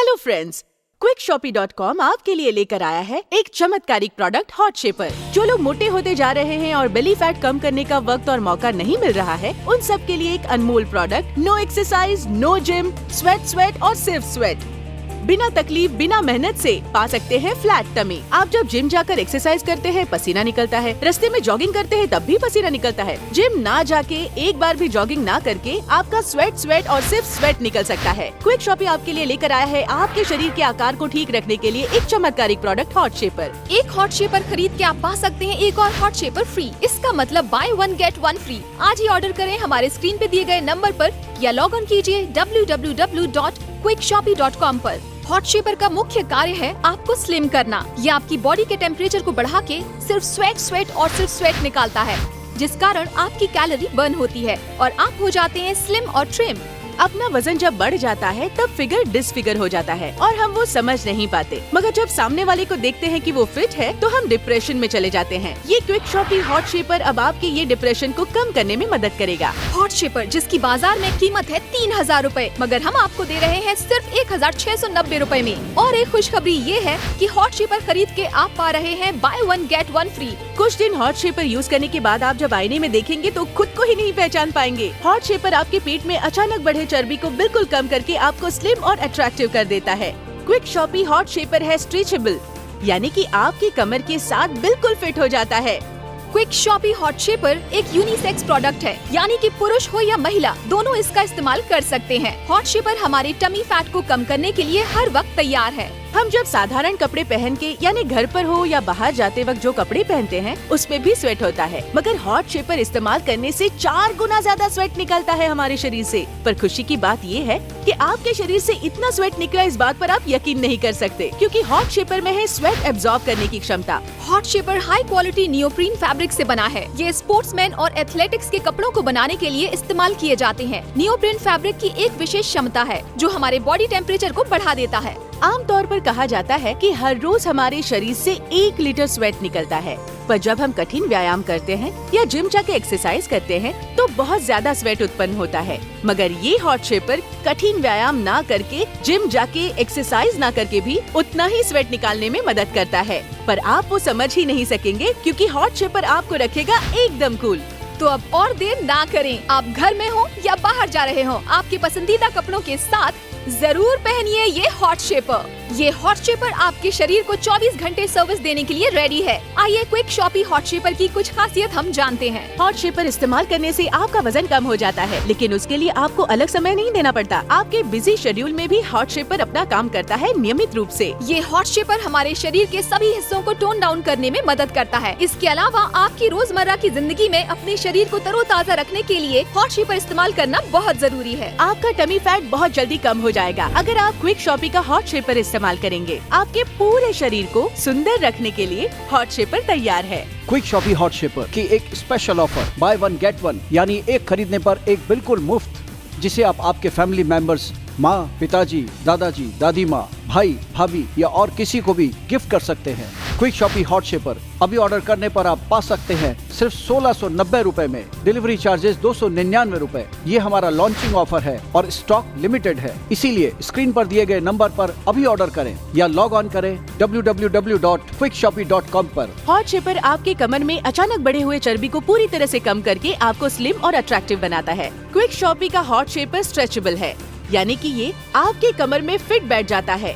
Hello friends, QuickShoppy.com आपके लिए लेकर आया है एक चमत्कारिक प्रोडक्ट हॉट शेपर। जो लोग मोटे होते जा रहे हैं और बेली फैट कम करने का वक्त और मौका नहीं मिल रहा है, उन सब के लिए एक अनमोल product. No exercise, no gym, sweat और सिर्फ स्वेट। बिना तकलीफ, बिना मेहनत से पा सकते हैं फ्लैट टमी। आप जब जिम जाकर एक्सरसाइज करते हैं, पसीना निकलता है। रास्ते में जॉगिंग करते हैं, तब भी पसीना निकलता है। जिम ना जाके, एक बार भी जॉगिंग ना करके आपका स्वेट और सिर्फ स्वेट निकल सकता है। क्विक शॉपी आपके लिए लेकर आया है आपके शरीर के आकार को ठीक रखने के लिए एक चमत्कारिक प्रोडक्ट हॉट शेपर। एक हॉट शेपर खरीद के आप पा सकते हैं एक और हॉट शेपर फ्री। इसका मतलब bye one get one free. आज ही ऑर्डर करें हमारे स्क्रीन पे दिए गए नंबर पर या लॉग ऑन कीजिए www.quickshopy.com पर। हॉट शेपर का मुख्य कार्य है आपको स्लिम करना। ये आपकी बॉडी के टेम्परेचर को बढ़ा के सिर्फ स्वेट और सिर्फ स्वेट निकालता है, जिस कारण आपकी कैलोरी बर्न होती है और आप हो जाते हैं स्लिम और ट्रिम। अपना वजन जब बढ़ जाता है तब फिगर डिसफिगर हो जाता है और हम वो समझ नहीं पाते, मगर जब सामने वाले को देखते हैं कि वो फिट है तो हम डिप्रेशन में चले जाते हैं। ये क्विक शॉपी हॉट शेपर अब आपके ये डिप्रेशन को कम करने में मदद करेगा। हॉट शेपर जिसकी बाजार में कीमत है 3000 रूपए, मगर हम आपको दे रहे हैं सिर्फ 1690 रूपए में। और एक खुशखबरी ये है कि हॉट शेपर खरीद के आप पा रहे हैं bye one get one free. कुछ दिन हॉट शेपर यूज करने के बाद आप जब आईने में देखेंगे तो खुद को ही नहीं पहचान पाएंगे। हॉट शेपर आपके पेट में अचानक बढ़े चर्बी को बिल्कुल कम करके आपको स्लिम और अट्रैक्टिव कर देता है। क्विक शॉपी हॉट शेपर है स्ट्रेचेबल, यानी कि आपकी कमर के साथ बिल्कुल फिट हो जाता है। क्विक शॉपी हॉट शेपर एक यूनिसेक्स प्रोडक्ट है, यानी कि पुरुष हो या महिला दोनों इसका इस्तेमाल कर सकते हैं। हॉट शेपर हमारे टमी फैट को कम करने के लिए हर वक्त तैयार है। हम जब साधारण कपड़े पहन के यानी घर पर हो या बाहर जाते वक्त जो कपड़े पहनते हैं उसमें भी स्वेट होता है, मगर हॉट शेपर इस्तेमाल करने से 4 गुना ज्यादा स्वेट निकलता है हमारे शरीर से। पर खुशी की बात ये है कि आपके शरीर से इतना स्वेट निकला, इस बात पर आप यकीन नहीं कर सकते, क्योंकि हॉट शेपर में है स्वेट एब्जॉर्ब करने की क्षमता। Hot shaper high quality neoprene fabric से बना है। ये स्पोर्ट्समैन और एथलेटिक्स के कपड़ों को बनाने के लिए इस्तेमाल किए जाते हैं। नियोप्रीन फैब्रिक की एक विशेष क्षमता है जो हमारे बॉडी टेम्परेचर को बढ़ा देता है। आमतौर पर कहा जाता है कि हर रोज हमारे शरीर से 1 लीटर स्वेट निकलता है, पर जब हम कठिन व्यायाम करते हैं या जिम जाके एक्सरसाइज करते हैं तो बहुत ज्यादा स्वेट उत्पन्न होता है। मगर ये हॉट शेपर कठिन व्यायाम ना करके, जिम जाके एक्सरसाइज ना करके भी उतना ही स्वेट निकालने में मदद करता है। पर आप वो समझ ही नहीं सकेंगे, क्योंकि हॉट शेपर आपको रखेगा एकदम कूल। तो अब और देर ना करें, आप घर में हो या बाहर जा रहे हो, आपके पसंदीदा कपड़ों के साथ जरूर पहनिए ये हॉट शेपर। ये हॉट शेपर आपके शरीर को 24 घंटे सर्विस देने के लिए रेडी है। आइए क्विक शॉपी हॉट शेपर की कुछ खासियत हम जानते हैं। हॉट शेपर इस्तेमाल करने से आपका वजन कम हो जाता है, लेकिन उसके लिए आपको अलग समय नहीं देना पड़ता। आपके बिजी शेड्यूल में भी हॉट शेपर अपना काम करता है नियमित रूप से। ये हॉट शेपर हमारे शरीर के सभी हिस्सों को टोन डाउन करने में मदद करता है। इसके अलावा आपकी रोजमर्रा की जिंदगी में अपने शरीर को तरोताजा रखने के लिए हॉट शेपर इस्तेमाल करना बहुत जरूरी है। आपका टमी फैट बहुत जल्दी कम हो जाएगा अगर आप क्विक शॉपी का हॉट शेपर इस्तेमाल करेंगे। आपके पूरे शरीर को सुंदर रखने के लिए हॉट शेपर तैयार है। क्विक शॉपी हॉट शेपर की एक special offer buy one get one, यानी एक खरीदने पर एक बिल्कुल मुफ्त, जिसे आप आपके फैमिली मेंबर्स, माँ, पिताजी, दादाजी, दादी माँ, भाई, भाभी या और किसी को भी गिफ्ट कर सकते हैं। क्विक शॉपी हॉट शेपर अभी ऑर्डर करने पर आप पा सकते हैं सिर्फ 1690 रूपए में। डिलीवरी चार्जेस 299 रूपए। ये हमारा लॉन्चिंग ऑफर है और स्टॉक लिमिटेड है, इसीलिए स्क्रीन पर दिए गए नंबर पर अभी ऑर्डर करें या लॉग ऑन करें www.quickshopy.com पर। हॉट शेपर आपके कमर में अचानक बढ़े हुए चर्बी को पूरी तरह से कम करके आपको स्लिम और अट्रैक्टिव बनाता है। क्विक शॉपी का हॉट शेपर स्ट्रेचेबल है, यानी कि ये आपके कमर में फिट बैठ जाता है।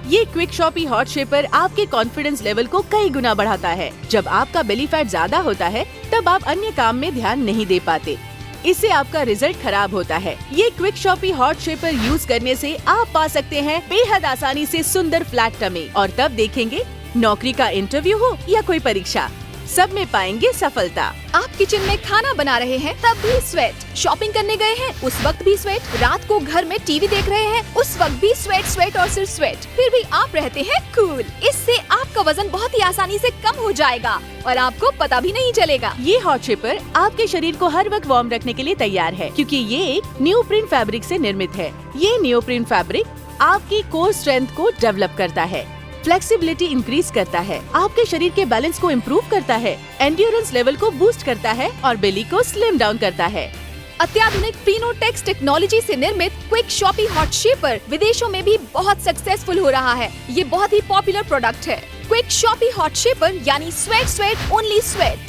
ये क्विक शॉपी हॉट शेपर आपके कॉन्फिडेंस लेवल को कई गुना बढ़ाता है। जब आपका बेली फैट ज्यादा होता है तब आप अन्य काम में ध्यान नहीं दे पाते, इससे आपका रिजल्ट खराब होता है। ये Quick Shoppy Hot Shaper use करने से आप पा सकते हैं बेहद आसानी से सुंदर फ्लैट टमी, और तब देखेंगे नौकरी का इंटरव्यू हो या कोई परीक्षा, सब में पाएंगे सफलता। आप किचन में खाना बना रहे हैं तब भी स्वेट, शॉपिंग करने गए हैं उस वक्त भी स्वेट, रात को घर में टीवी देख रहे हैं उस वक्त भी स्वेट और सिर्फ स्वेट, फिर भी आप रहते हैं कूल। इससे आपका वजन बहुत ही आसानी से कम हो जाएगा और आपको पता भी नहीं चलेगा। ये हॉट शेपर आपके शरीर को हर वक्त वार्म रखने के लिए तैयार है, क्योंकि ये एक नियोप्रीन फैब्रिक से निर्मित है। ये नियोप्रीन फैब्रिक आपकी कोर स्ट्रेंथ को डेवलप करता है, फ्लेक्सिबिलिटी इंक्रीज करता है, आपके शरीर के बैलेंस को इम्प्रूव करता है, एंड्योरेंस लेवल को बूस्ट करता है और बेली को स्लिम डाउन करता है। अत्याधुनिक प्रीनोटेक्स टेक्नोलॉजी से निर्मित क्विक शॉपी हॉट शेपर विदेशों में भी बहुत सक्सेसफुल हो रहा है। ये बहुत ही पॉपुलर प्रोडक्ट है। क्विक शॉपी हॉट शेपर यानी sweat only sweat.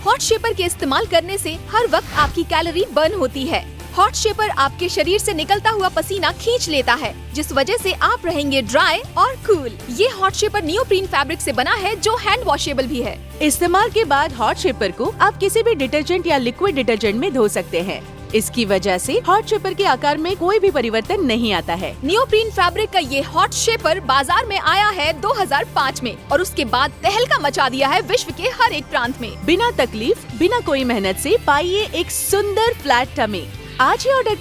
Hot shaper के इस्तेमाल करने से हर वक्त आपकी कैलोरी बर्न होती है। हॉट शेपर आपके शरीर से निकलता हुआ पसीना खींच लेता है, जिस वजह से आप रहेंगे ड्राई और कूल। ये हॉट शेपर नियोप्रीन फैब्रिक से बना है जो हैंड वॉशेबल भी है। इस्तेमाल के बाद हॉट शेपर को आप किसी भी डिटर्जेंट या लिक्विड डिटर्जेंट में धो सकते हैं। इसकी वजह से हॉट शेपर के आकार में कोई भी परिवर्तन नहीं आता है। नियोप्रीन फैब्रिक का ये हॉट शेपर बाजार में आया है 2005 में और उसके बाद तहलका मचा दिया है विश्व के हर एक प्रांत में। बिना तकलीफ, बिना कोई मेहनत से पाइए एक सुंदर फ्लैट टमी। आज ही ऑर्डर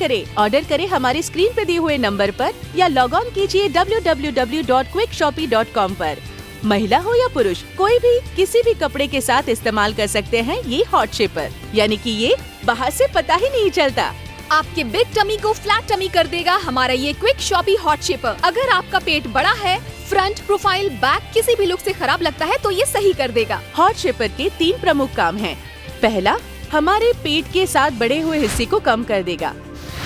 करें हमारे स्क्रीन पे दिए हुए नंबर पर या लॉग ऑन कीजिए www.quickshoppy.com पर। महिला हो या पुरुष, कोई भी किसी भी कपड़े के साथ इस्तेमाल कर सकते हैं ये हॉट शेपर, यानी कि ये बाहर से पता ही नहीं चलता। आपके बिग टमी को फ्लैट टमी कर देगा हमारा ये क्विक शॉपी हॉट शेपर। अगर आपका पेट बड़ा है, फ्रंट, प्रोफाइल, बैक किसी भी लुक से खराब लगता है तो ये सही कर देगा। हॉट शेपर के 3 प्रमुख काम हैं। पहला, हमारे पेट के साथ बढ़े हुए हिस्से को कम कर देगा।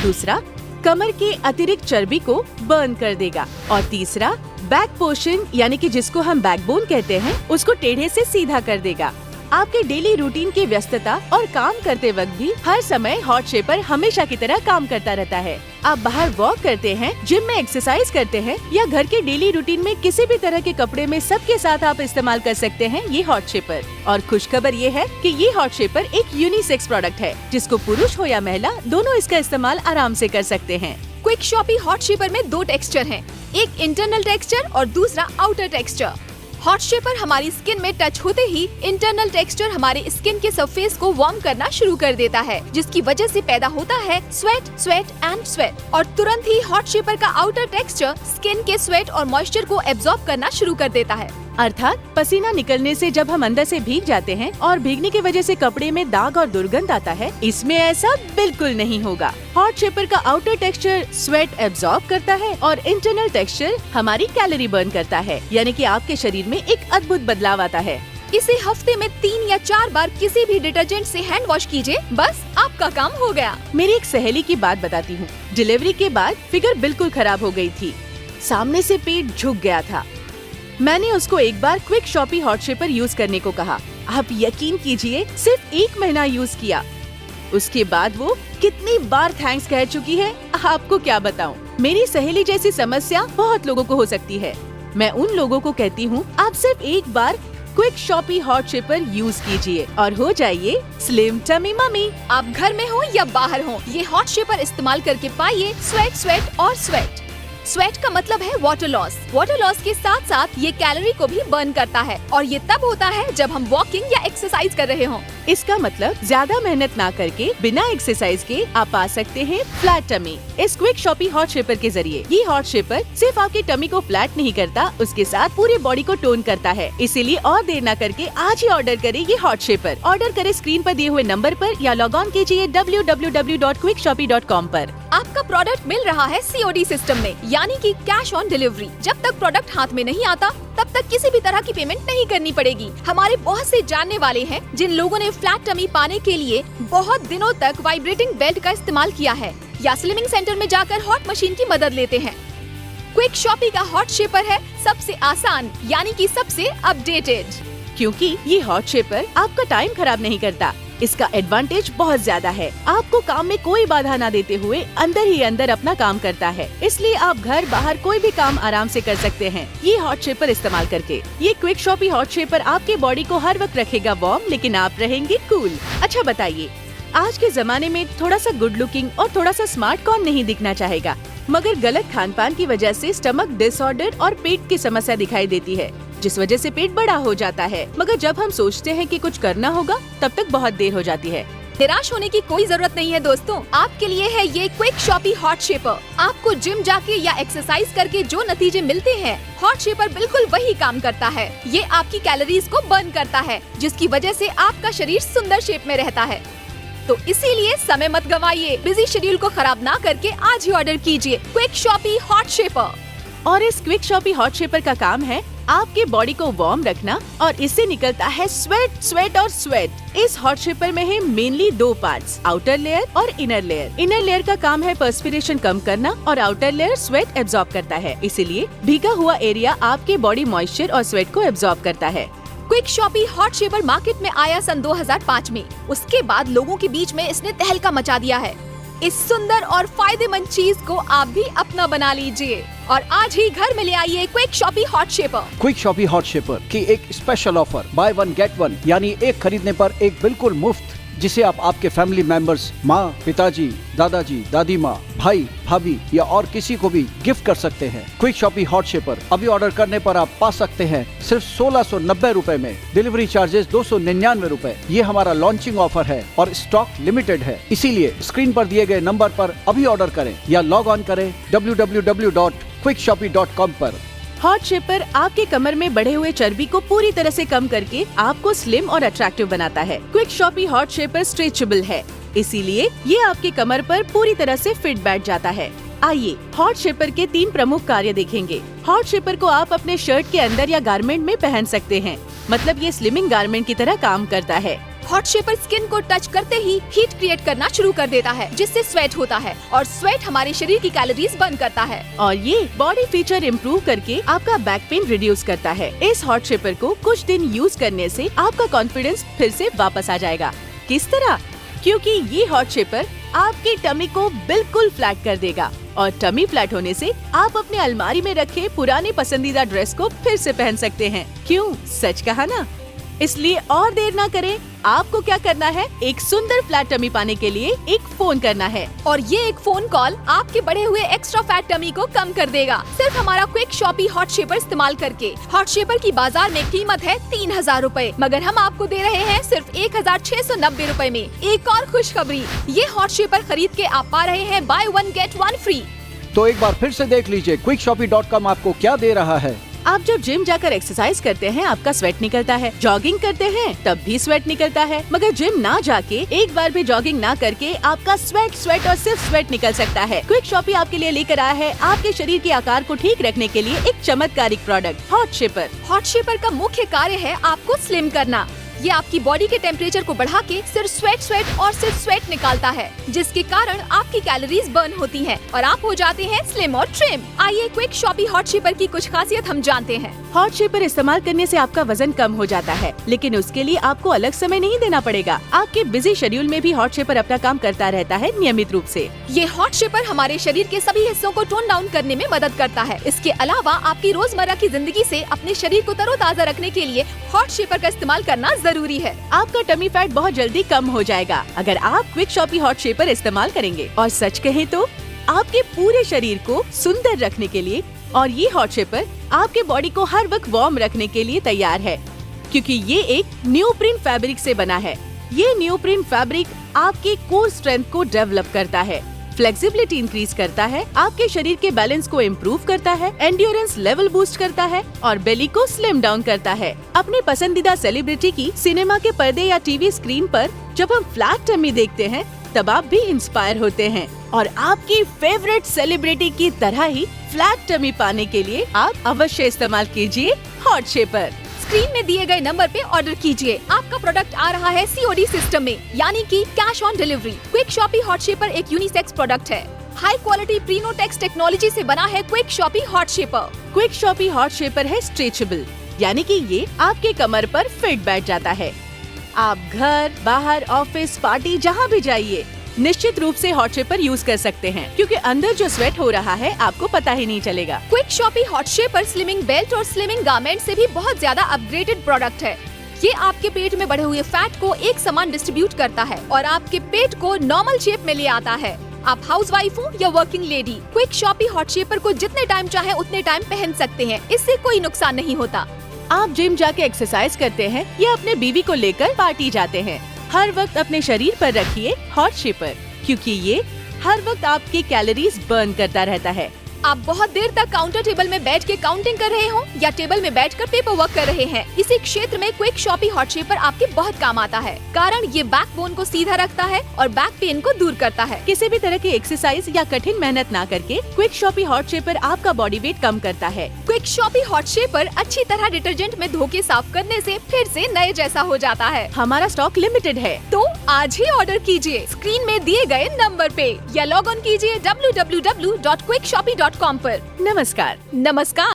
दूसरा, कमर के अतिरिक्त चर्बी को बर्न कर देगा। और तीसरा, बैक पोर्शन यानी कि जिसको हम बैकबोन कहते हैं, उसको टेढ़े से सीधा कर देगा। आपके डेली रूटीन की व्यस्तता और काम करते वक्त भी हर समय हॉट शेपर हमेशा की तरह काम करता रहता है। आप बाहर वॉक करते हैं, जिम में एक्सरसाइज करते हैं या घर के डेली रूटीन में किसी भी तरह के कपड़े में सबके साथ आप इस्तेमाल कर सकते हैं ये हॉट शेपर। और खुशखबर ये है कि ये हॉट शेपर एक यूनिसेक्स प्रोडक्ट है, जिसको पुरुष हो या महिला दोनों इसका इस्तेमाल आराम से कर सकते हैं। क्विक शॉपी हॉट शेपर में 2 टेक्सचर हैं, एक इंटरनल टेक्सचर और दूसरा आउटर टेक्सचर। हॉट शेपर हमारी स्किन में टच होते ही इंटरनल टेक्सचर हमारे स्किन के सरफेस को वार्म करना शुरू कर देता है, जिसकी वजह से पैदा होता है स्वेट एंड स्वेट। और तुरंत ही हॉट शेपर का आउटर टेक्सचर स्किन के स्वेट और मॉइस्चर को एब्जॉर्ब करना शुरू कर देता है। अर्थात पसीना निकलने से जब हम अंदर से भीग जाते हैं और भीगने की वजह से कपड़े में दाग और दुर्गंध आता है, इसमें ऐसा बिल्कुल नहीं होगा। हॉट शेपर का आउटर टेक्सचर स्वेट एब्जॉर्ब करता है और इंटरनल टेक्सचर हमारी कैलोरी बर्न करता है, यानी कि आपके शरीर में एक अद्भुत बदलाव आता है। इसे हफ्ते में 3 या 4 बार किसी भी डिटर्जेंट से हैंड वॉश कीजिए, बस आपका काम हो गया। मेरी एक सहेली की बात बताती हूँ। डिलीवरी के बाद फिगर बिल्कुल खराब हो गई थी, सामने से पेट झुक गया था। मैंने उसको एक बार Quick Shoppy Hot Shaper use करने को कहा। आप यकीन कीजिए, सिर्फ 1 महीना यूज किया, उसके बाद वो कितनी बार थैंक्स कह चुकी है, आपको क्या बताऊं। मेरी सहेली जैसी समस्या बहुत लोगों को हो सकती है। मैं उन लोगों को कहती हूँ, आप सिर्फ एक बार Quick Shoppy Hot Shaper use कीजिए और हो जाइए स्लिम टमी मम्मी। आप घर में हो या बाहर हो, ये हॉट शेपर इस्तेमाल करके पाइए स्वेट और स्वेट। स्वेट का मतलब है वाटर लॉस। वाटर लॉस के साथ साथ ये कैलोरी को भी बर्न करता है और ये तब होता है जब हम वॉकिंग या एक्सरसाइज कर रहे हों। इसका मतलब ज्यादा मेहनत ना करके बिना एक्सरसाइज के आप पा सकते हैं फ्लैट टमी इस क्विक शॉपी हॉट शेपर के जरिए। ये हॉट शेपर सिर्फ आपकी टमी को फ्लैट नहीं करता, उसके साथ पूरे बॉडी को टोन करता है। इसीलिए और देर न करके आज ही ऑर्डर करें ये हॉट शेपर। ऑर्डर करें स्क्रीन पर दिए हुए नंबर पर या लॉग ऑन कीजिए www.quickshoppy.com पर। आपका प्रोडक्ट मिल रहा है COD सिस्टम में, यानी कि कैश ऑन डिलीवरी। जब तक प्रोडक्ट हाथ में नहीं आता तब तक किसी भी तरह की पेमेंट नहीं करनी पड़ेगी। हमारे बहुत से जानने वाले हैं जिन लोगों ने फ्लैट टमी पाने के लिए बहुत दिनों तक वाइब्रेटिंग बेल्ट का इस्तेमाल किया है या स्लिमिंग सेंटर में जाकर हॉट मशीन की मदद लेते हैं। क्विक शॉपी का हॉट शेपर है सबसे आसान, यानी कि सबसे अपडेटेड, क्योंकि ये हॉट शेपर आपका टाइम खराब नहीं करता। इसका एडवांटेज बहुत ज्यादा है, आपको काम में कोई बाधा न देते हुए अंदर ही अंदर अपना काम करता है। इसलिए आप घर बाहर कोई भी काम आराम से कर सकते हैं ये हॉट शेपर इस्तेमाल करके। ये क्विक शॉपी हॉट शेपर आपके बॉडी को हर वक्त रखेगा वार्म, लेकिन आप रहेंगे कूल। अच्छा बताइए, आज के जमाने में थोड़ा सा गुड लुकिंग और थोड़ा सा स्मार्ट कौन नहीं दिखना चाहेगा, मगर गलत खान पान की वजह से स्टमक डिसऑर्डर और पेट की समस्या दिखाई देती है, जिस वजह से पेट बड़ा हो जाता है। मगर जब हम सोचते हैं कि कुछ करना होगा तब तक बहुत देर हो जाती है। निराश होने की कोई जरूरत नहीं है दोस्तों, आपके लिए है ये क्विक शॉपी हॉट शेपर। आपको जिम जाके या एक्सरसाइज करके जो नतीजे मिलते हैं, हॉट शेपर बिल्कुल वही काम करता है। ये आपकी कैलोरीज को बर्न करता है, जिसकी वजह से आपका शरीर सुंदर शेप में रहता है। तो इसीलिए समय मत गवाइए, बिजी शेड्यूल को खराब ना करके आज ही ऑर्डर कीजिए क्विक शॉपी हॉट शेपर। और इस क्विक शॉपी हॉट शेपर का काम है आपके बॉडी को वार्म रखना और इससे निकलता है स्वेट, स्वेट और स्वेट। इस हॉट शेपर में है मेनली दो पार्ट्स, आउटर लेयर और इनर लेयर। इनर लेयर का काम है पर्स्पिरेशन कम करना और आउटर लेयर स्वेट एब्जॉर्ब करता है। इसीलिए भीगा हुआ एरिया आपके बॉडी मॉइस्चर और स्वेट को एब्जॉर्ब करता है। Quick Shoppy Hot Shaper market में आया सन 2005 में। उसके बाद लोगों के बीच में इसने तहलका मचा दिया है। इस सुंदर और फायदेमंद चीज को आप भी अपना बना लीजिए और आज ही घर में ले आइए Quick Shoppy Hot Shaper. Quick Shoppy Hot Shaper की एक special offer, buy one get one, यानी एक खरीदने पर एक बिल्कुल मुफ्त, जिसे आप आपके फैमिली मेंबर्स, माँ, पिताजी, दादाजी, दादी माँ, भाई, भाभी या और किसी को भी गिफ्ट कर सकते हैं। क्विक शॉपी हॉट शेपर अभी ऑर्डर करने पर आप पा सकते हैं सिर्फ 1690 रुपए में। डिलीवरी चार्जेस 299 रुपए। ये हमारा लॉन्चिंग ऑफर है और स्टॉक लिमिटेड है, इसीलिए स्क्रीन पर दिए गए नंबर पर अभी ऑर्डर करें या लॉग ऑन करें www.quickshopee.com पर। हॉट शेपर आपके कमर में बढ़े हुए चर्बी को पूरी तरह से कम करके आपको स्लिम और अट्रैक्टिव बनाता है। Quick Shoppy Hot Shaper stretchable है, इसीलिए ये आपके कमर पर पूरी तरह से फिट बैठ जाता है। आइए हॉट शेपर के 3 प्रमुख कार्य देखेंगे। हॉट शेपर को आप अपने शर्ट के अंदर या गारमेंट में पहन सकते हैं, मतलब ये स्लिमिंग गारमेंट की तरह काम करता है। हॉट शेपर स्किन को टच करते ही हीट क्रिएट करना शुरू कर देता है, जिससे स्वेट होता है और स्वेट हमारे शरीर की कैलोरीज बर्न करता है। और ये बॉडी फीचर इम्प्रूव करके आपका बैक पेन रिड्यूस करता है। इस हॉट शेपर को कुछ दिन यूज करने से आपका कॉन्फिडेंस फिर से वापस आ जाएगा। किस तरह? क्योंकि ये हॉट शेपर आपकी टमी को बिल्कुल फ्लैट कर देगा और टमी फ्लैट होने से आप अपने अलमारी में रखे पुराने पसंदीदा ड्रेस को फिर से पहन सकते हैं। क्यों? सच कहा ना? इसलिए और देर ना करें, आपको क्या करना है, एक सुंदर फ्लैट टमी पाने के लिए एक फोन करना है और ये एक फोन कॉल आपके बढ़े हुए एक्स्ट्रा फैट टमी को कम कर देगा। सिर्फ हमारा क्विक शॉपी हॉट शेपर इस्तेमाल करके। हॉट शेपर की बाजार में कीमत है 3000 रूपए, मगर हम आपको दे रहे हैं सिर्फ 1690 रूपए में। एक और खुशखबरी, ये हॉट शेपर खरीद के आप पा रहे हैं bye one get one free. तो एक बार फिर से देख लीजिए quickshopee.com आपको क्या दे रहा है। आप जब जिम जाकर एक्सरसाइज करते हैं आपका स्वेट निकलता है, जॉगिंग करते हैं तब भी स्वेट निकलता है, मगर जिम ना जाके एक बार भी जॉगिंग ना करके आपका स्वेट और सिर्फ स्वेट निकल सकता है। क्विक शॉपी आपके लिए लेकर आया है आपके शरीर के आकार को ठीक रखने के लिए एक चमत्कारिक product, hot shaper. Hot shaper का मुख्य कार्य है आपको स्लिम करना। ये आपकी बॉडी के टेम्परेचर को बढ़ा के सिर्फ स्वेट निकालता है, जिसके कारण आपकी कैलोरीज बर्न होती हैं और आप हो जाते हैं स्लिम और ट्रिम। आइए क्विक शॉपी हॉट शेपर की कुछ खासियत हम जानते हैं। हॉट शेपर इस्तेमाल करने से आपका वजन कम हो जाता है, लेकिन उसके लिए आपको अलग समय नहीं देना पड़ेगा। आपके बिजी शेड्यूल में भी हॉट शेपर अपना काम करता रहता है नियमित रूप से। ये हॉट शेपर हमारे शरीर के सभी हिस्सों को टोन डाउन करने में मदद करता है। इसके अलावा आपकी रोजमर्रा की जिंदगी से अपने शरीर को तरोताजा रखने के लिए हॉट शेपर का इस्तेमाल करना जरूरी है। आपका टमी फैट बहुत जल्दी कम हो जाएगा अगर आप क्विक शॉपी हॉट शेपर इस्तेमाल करेंगे। और सच कहें तो आपके पूरे शरीर को सुंदर रखने के लिए और ये हॉट शेपर आपके बॉडी को हर वक्त वार्म रखने के लिए तैयार है, क्योंकि ये एक नियोप्रिन फैब्रिक से बना है। ये नियोप्रिन फैब्रिक आपकी कोर स्ट्रेंथ को डेवलप करता है, फ्लेक्सिबिलिटी इंक्रीज करता है, आपके शरीर के बैलेंस को इम्प्रूव करता है, एंड्योरेंस लेवल बूस्ट करता है और बेली को स्लिम डाउन करता है। अपने पसंदीदा सेलिब्रिटी की सिनेमा के पर्दे या टीवी स्क्रीन पर जब हम फ्लैट टमी देखते हैं तब आप भी इंस्पायर होते हैं और आपकी फेवरेट सेलिब्रिटी की तरह ही फ्लैट टमी पाने के लिए आप अवश्य इस्तेमाल कीजिए हॉट शेपर। स्क्रीन में दिए गए नंबर पे ऑर्डर कीजिए। आपका प्रोडक्ट आ रहा है COD सिस्टम में, यानी कि cash on delivery. Quick Shoppy Hot Shaper एक यूनिसेक्स प्रोडक्ट है। हाई क्वालिटी प्रीनोटेक्स टेक्नोलॉजी से बना है Quick Shoppy Hot Shaper. Quick Shoppy Hot Shaper है स्ट्रेचेबल, यानी कि ये आपके कमर पर फिट बैठ जाता है। आप घर, बाहर, ऑफिस, पार्टी जहाँ भी जाइए निश्चित रूप से हॉट शेपर यूज कर सकते हैं, क्योंकि अंदर जो स्वेट हो रहा है आपको पता ही नहीं चलेगा। Quick Shoppy Hot Shaper slimming belt और स्लिमिंग गारमेंट से भी बहुत ज्यादा अपग्रेडेड प्रोडक्ट है। ये आपके पेट में बढ़े हुए फैट को एक समान डिस्ट्रीब्यूट करता है और आपके पेट को नॉर्मल शेप में ले आता है। आप हाउसवाइफ हो या working lady, Quick Shoppy Hot Shaper को जितने टाइम चाहे उतने टाइम पहन सकते हैं। इससे कोई नुकसान नहीं होता। आप जिम जाके एक्सरसाइज करते हैं या अपने बीवी को लेकर पार्टी जाते हैं, हर वक्त अपने शरीर पर रखिए हॉट शेपर, क्योंकि ये हर वक्त आपकी कैलोरीज बर्न करता रहता है। आप बहुत देर तक काउंटर टेबल में बैठ के काउंटिंग कर रहे हो या टेबल में बैठकर पेपर वर्क कर रहे हैं, इसी क्षेत्र में क्विक शॉपी हॉट शेपर आपके बहुत काम आता है, कारण ये बैकबोन को सीधा रखता है और बैक पेन को दूर करता है। किसी भी तरह की एक्सरसाइज या कठिन मेहनत ना करके क्विक शॉपी हॉट शेपर आपका बॉडी वेट कम करता है। क्विक शॉपी हॉट शेपर अच्छी तरह डिटर्जेंट में धो के साफ करने से फिर से नए जैसा हो जाता है। हमारा स्टॉक लिमिटेड है, तो आज ही ऑर्डर कीजिए स्क्रीन में दिए गए नंबर पे या लॉग ऑन कीजिए www.quickshoppy.com पर। नमस्कार। नमस्कार।